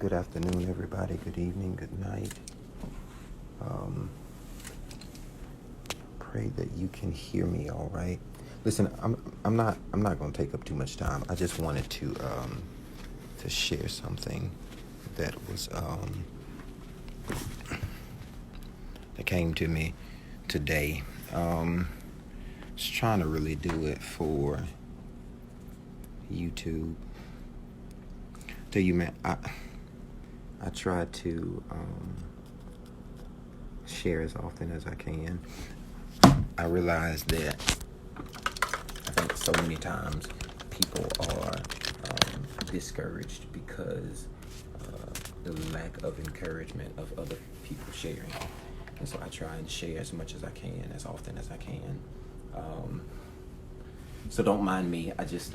Good afternoon, everybody. Good evening. Good night. Pray that you can hear me all right. Listen, I'm not going to take up too much time. I just wanted to share something that was that came to me today. Just trying to really do it for YouTube. Tell you, man, I try to share as often as I can. I realize that I think so many times people are discouraged because the lack of encouragement of other people sharing. And so I try and share as much as I can, as often as I can. So don't mind me. I just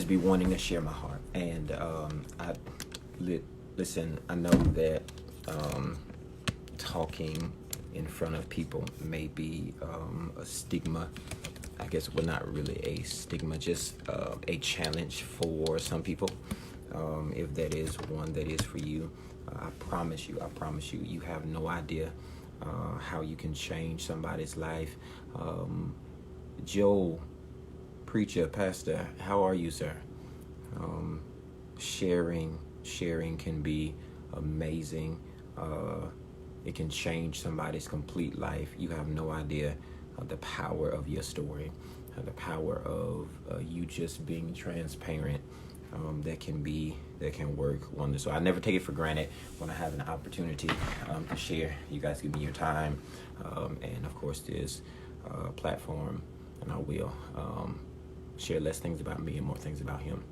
be wanting to share my heart. And listen, I know that talking in front of people may be a stigma. I guess, well, not really a stigma, just a challenge for some people. If that is one that is for you, I promise you, you have no idea how you can change somebody's life. Joe, preacher, pastor, how are you, sir? Sharing can be amazing. It can change somebody's complete life. You have no idea the power of your story, the power of you just being transparent. That can work wonders. So I never take it for granted when I have an opportunity to share. You guys give me your time, and of course this platform, and I will share less things about me and more things about him.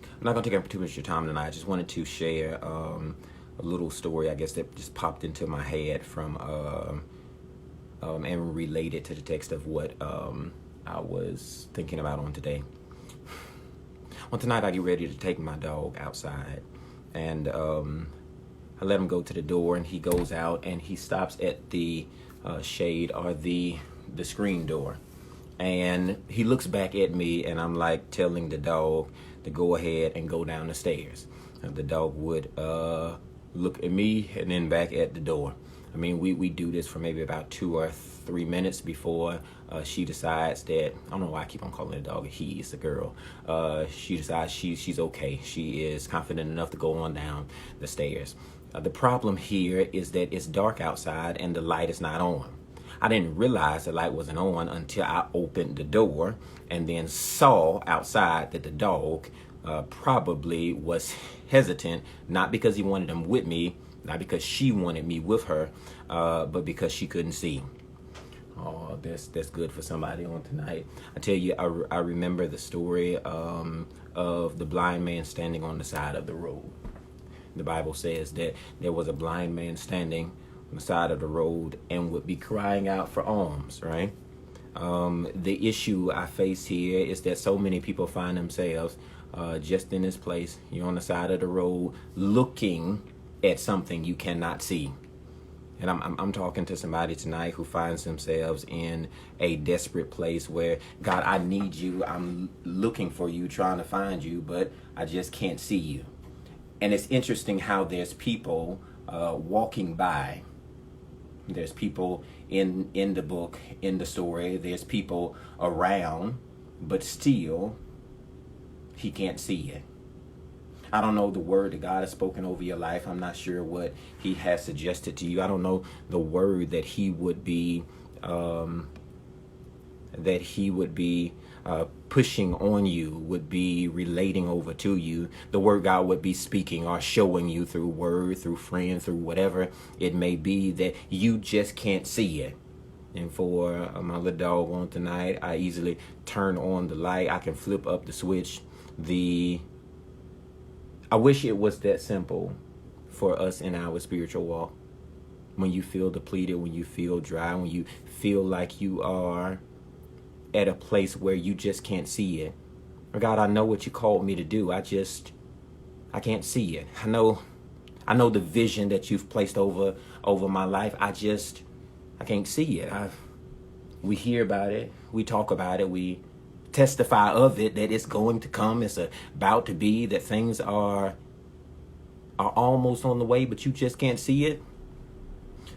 I'm not going to take up too much of your time tonight. I just wanted to share a little story, I guess, that just popped into my head from and related to the text of what I was thinking about on today. Well, tonight I get ready to take my dog outside, and I let him go to the door, and he goes out and he stops at the shade or the screen door, and he looks back at me, and I'm like telling the dog to go ahead and go down the stairs. And the dog would look at me and then back at the door. I mean, we do this for maybe about 2 or 3 minutes before she decides that, I don't know why I keep on calling the dog a he, it's a girl. She decides she's okay. She is confident enough to go on down the stairs. The problem here is that it's dark outside and the light is not on. I didn't realize the light wasn't on until I opened the door and then saw outside that the dog probably was hesitant, not because he wanted him with me, not because she wanted me with her, but because she couldn't see. Oh, that's good for somebody on tonight. I tell you, I remember the story of the blind man standing on the side of the road. The Bible says that there was a blind man standing on the side of the road and would be crying out for alms, right? The issue I face here is that so many people find themselves just in this place. You're on the side of the road looking at something you cannot see. And I'm talking to somebody tonight who finds themselves in a desperate place where, God, I need you. I'm looking for you, trying to find you, but I just can't see you. And it's interesting how there's people walking by. There's people in the book, in the story. There's people around, but still, he can't see it. I don't know the word that God has spoken over your life. I'm not sure what he has suggested to you. I don't know the word that he would be pushing on you, would be relating over to you. The word God would be speaking or showing you through word, through friend, through whatever it may be, that you just can't see it. And for my little dog on tonight, I easily turn on the light. I can flip up the switch. I wish it was that simple for us in our spiritual walk. When you feel depleted, when you feel dry, when you feel like you are at a place where you just can't see it. Or God, I know what you called me to do. I can't see it. I know the vision that you've placed over my life. I can't see it. We hear about it. We talk about it. We testify of it, that it's going to come, it's about to be, that things are almost on the way, but you just can't see it.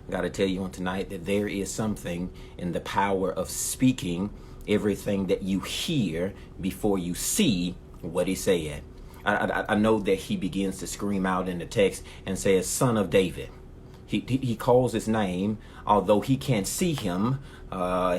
I got to tell you on tonight that there is something in the power of speaking everything that you hear before you see what he said. I know that he begins to scream out in the text and says, Son of David. He calls his name, although he can't see him.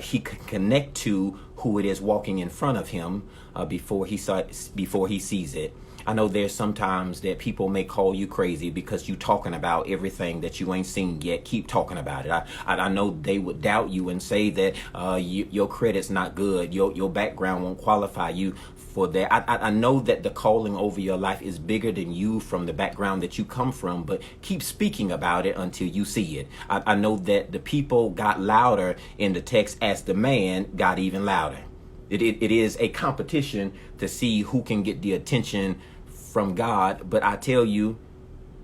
He can connect to who it is walking in front of him before he sees it. I know there's sometimes that people may call you crazy because you talking about everything that you ain't seen yet. Keep talking about it. I know they would doubt you and say that your credit's not good. Your background won't qualify you for that. I know that the calling over your life is bigger than you from the background that you come from, but keep speaking about it until you see it. I know that the people got louder in the text as the man got even louder. It is a competition to see who can get the attention from God, but I tell you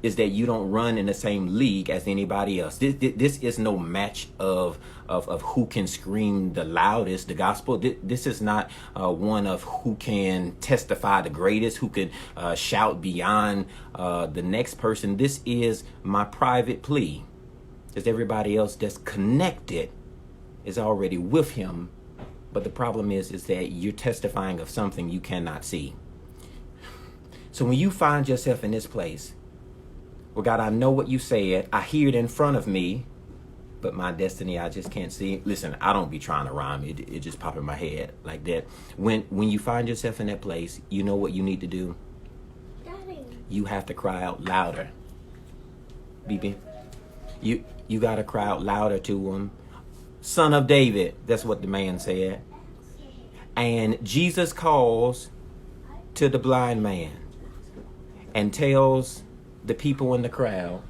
is that you don't run in the same league as anybody else. This is no match of who can scream the loudest, the gospel. This is not one of who can testify the greatest, who can shout beyond the next person. This is my private plea. Because everybody else that's connected is already with him. But the problem is that you're testifying of something you cannot see. So when you find yourself in this place, well, God, I know what you said. I hear it in front of me, but my destiny, I just can't see. Listen, I don't be trying to rhyme. It just pop in my head like that. When you find yourself in that place, you know what you need to do? Daddy. You have to cry out louder. BB, you got to cry out louder to him. Son of David, that's what the man said. And Jesus calls to the blind man and tells the people in the crowd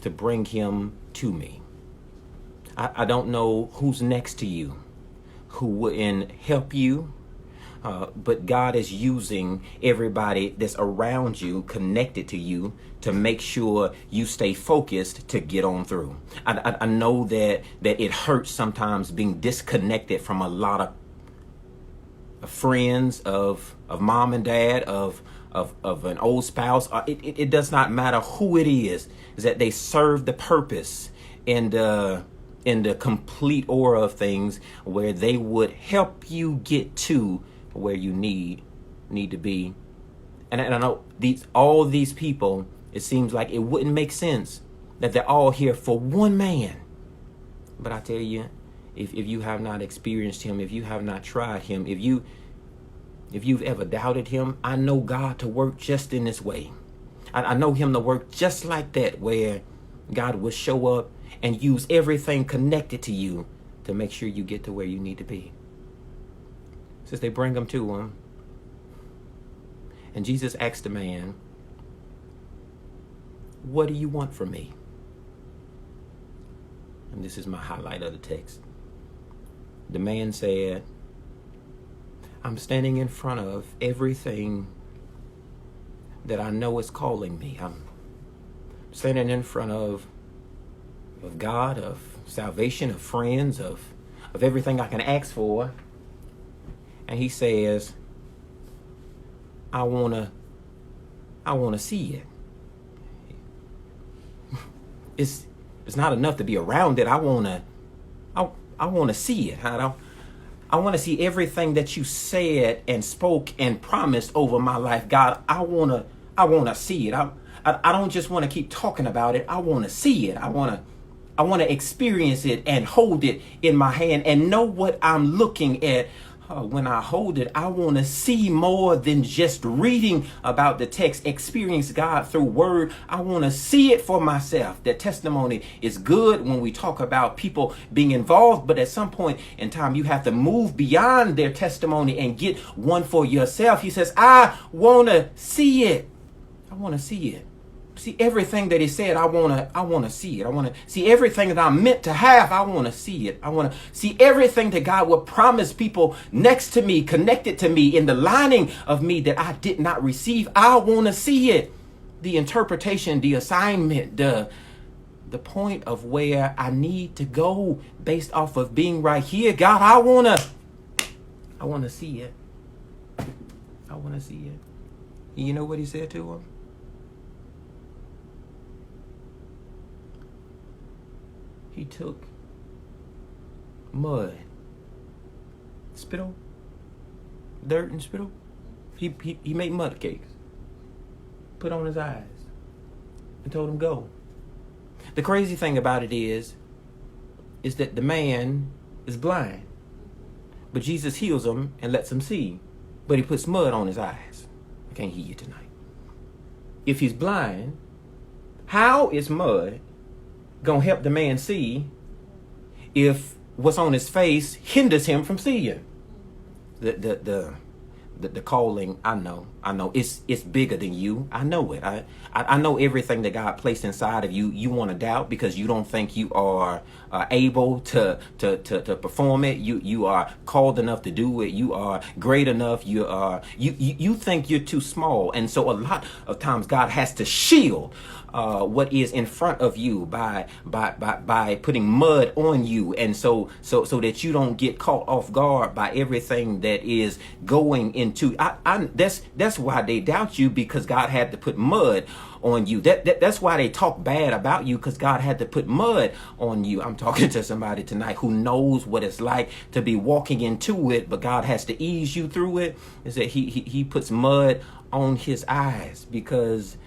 to bring him to me. I don't know who's next to you, who wouldn't help you, but God is using everybody that's around you, connected to you, to make sure you stay focused to get on through. I know that it hurts sometimes being disconnected from a lot of friends, of mom and dad, of an old spouse. It does not matter who it is that they serve the purpose in the complete aura of things where they would help you get to where you need to be. And I know all these people, it seems like it wouldn't make sense that they're all here for one man. But I tell you, if you have not experienced him, if you have not tried him, if you've ever doubted him, I know God to work just in this way. I know him to work just like that, where God will show up and use everything connected to you to make sure you get to where you need to be. Since they bring him to him, and Jesus asked the man, what do you want from me? And this is my highlight of the text. The man said, I'm standing in front of everything that I know is calling me. I'm standing in front of God, of salvation, of friends, of everything I can ask for. And he says, I wanna see it. It's not enough to be around it. I wanna see it. I want to see everything that you said and spoke and promised over my life. God, I want to see it. I don't just want to keep talking about it. I want to see it. I want to experience it and hold it in my hand and know what I'm looking at. When I hold it, I want to see more than just reading about the text, experience God through word. I want to see it for myself. That testimony is good when we talk about people being involved, but at some point in time, you have to move beyond their testimony and get one for yourself. He says, I want to see it. I want to see it. See everything that he said. I want to see it. I want to see everything that I'm meant to have. I want to see it. I want to see everything that God will promise people next to me, connected to me, in the lining of me that I did not receive. I want to see it. The interpretation, the assignment, the the point of where I need to go based off of being right here. God, I want to see it. I want to see it. You know what he said to him? He took mud, spittle, dirt and spittle. He made mud cakes, put on his eyes, and told him go. The crazy thing about it is that the man is blind, but Jesus heals him and lets him see, but he puts mud on his eyes. I can't hear you tonight. If he's blind, how is mud gonna help the man see if what's on his face hinders him from seeing? The calling, I know it's bigger than you. I know it. I know everything that God placed inside of you. You want to doubt because you don't think you are able to perform it. You are called enough to do it. You are great enough. You think you're too small, and so a lot of times God has to shield what is in front of you by putting mud on you, and so that you don't get caught off guard by everything that is going into. That's why they doubt you, because God had to put mud on you. That's why they talk bad about you, because God had to put mud on you. I'm talking to somebody tonight who knows what it's like to be walking into it, but God has to ease you through it. Is that he puts mud on his eyes, because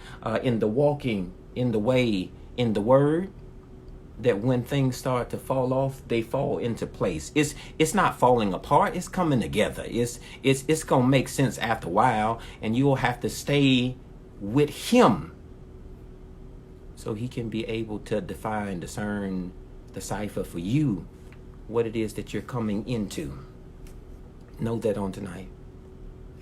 in the walking, in the way, in the word, that when things start to fall off, they fall into place. It's not falling apart, it's coming together. It's gonna make sense after a while, and you'll have to stay with him so he can be able to discern, decipher for you what it is that you're coming into. Know that on tonight.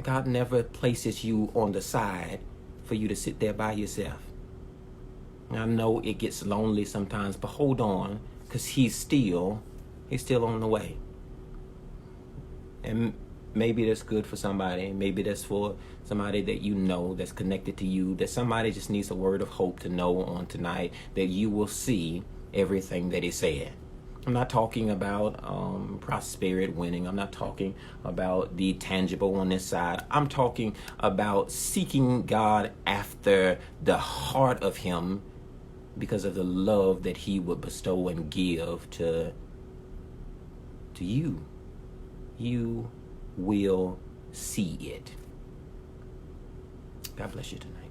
God never places you on the side for you to sit there by yourself. I know it gets lonely sometimes, but hold on, because he's still on the way. And maybe that's good for somebody. Maybe that's for somebody that you know that's connected to you, that somebody just needs a word of hope to know on tonight that you will see everything that he said. I'm not talking about prosperity, winning. I'm not talking about the tangible on this side. I'm talking about seeking God after the heart of him, because of the love that he would bestow and give to you. You will see it. God bless you tonight.